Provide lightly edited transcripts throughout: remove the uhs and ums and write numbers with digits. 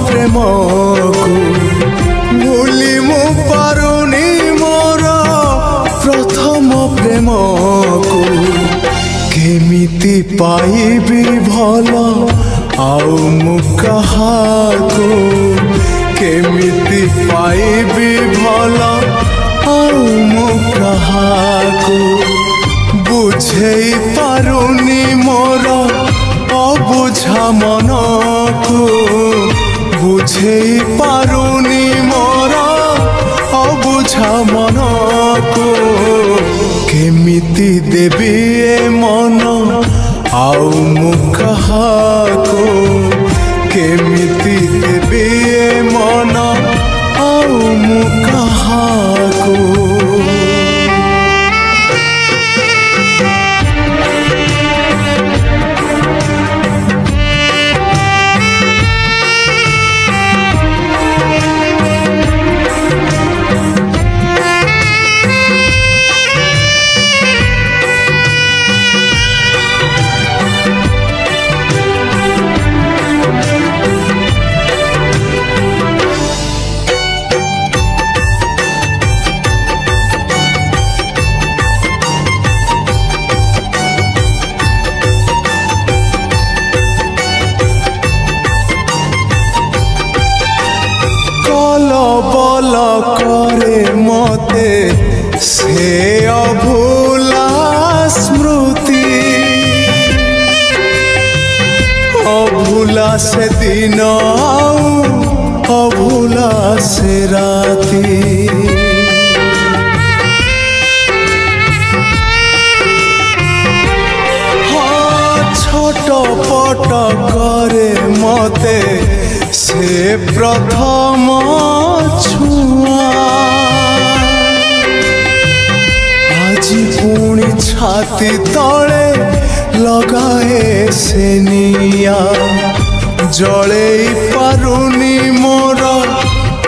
प्रेम को भूली मु पारुनी मोर प्रथम प्रेम को केमिति पाइबी भल आउ मु कहाको केमिति पाइबी भल आउ मु कहाको बुझेई पारुनी मोर अबुझा मन को बुझेई पारुनी मोर अबुझा मन को केमिति देवी ए मन आउ मु कहाको केमिति देवी ए मन आउ मु कहाको बल करे मते से अभूला स्मृति अभूला से दिन अभूला से राती हाँ छोट पट करे मते से प्रथम छुआ आज पुणी छाती तले लगाए से निया जले पारुनी मोर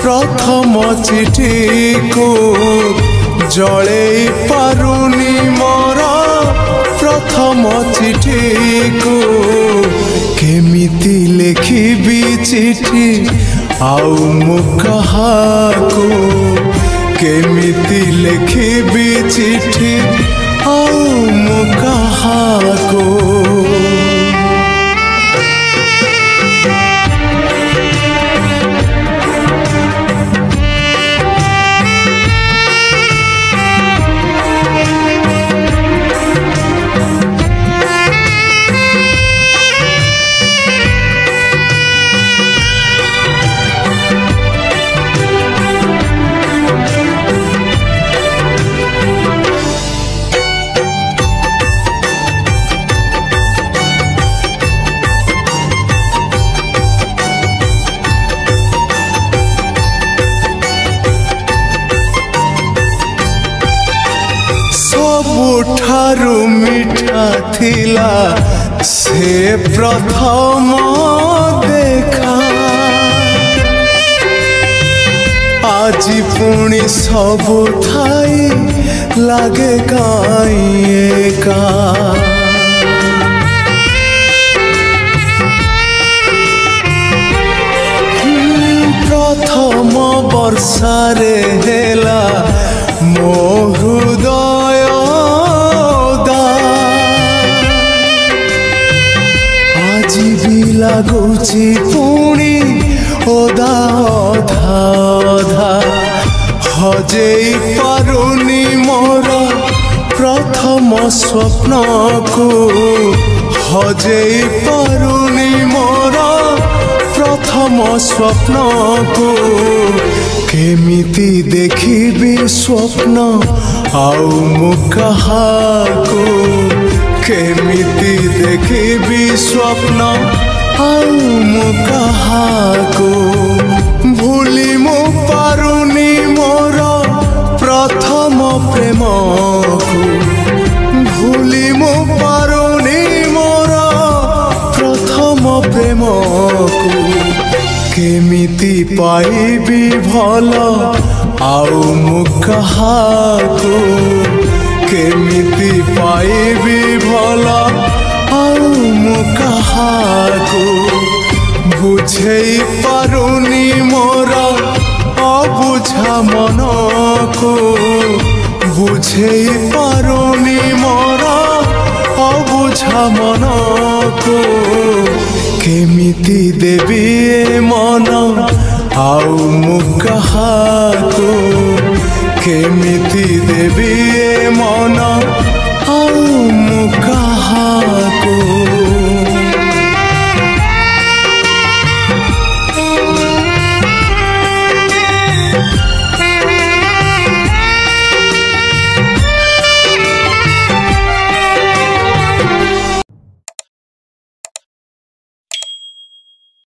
प्रथम चिठी को जले पारुनी मोर प्रथम चिठी को केमिति लिखिबी चिठी आउ मु कहाको केमिति लिखिबी चिठी आउ मु कहाको सबुठारु मीठा थिला से प्रथम देखा आज पुणी सबु थाई लागे काई एका प्रथम वर्षारे हेला मो हृदय आज भी लगुची पुणी ओदा अधा अधा हजेई पारुनी मोर प्रथम स्वप्न को हजेई पारुनी मोर प्रथम स्वप्न को केमिति देखिबी स्वप्न आउ मु कहाको केमिति देखिबी स्वप्न आउ मु कहाको भूली मु पारुनी मोर प्रथम प्रेम को भूली मु पारुनी मोर प्रथम प्रेम को केमिति पाइबी भल आउ मु कहाको केमिति पाइबी भल आउ मु कहाको बुझेई पारुनी मोर अबुझा मन को बुझेई पारुनी मोर अबुझा मन को केमिति देवी ए मन आउ मु काहाको केमिति देवी ए मन आउ मु काहाको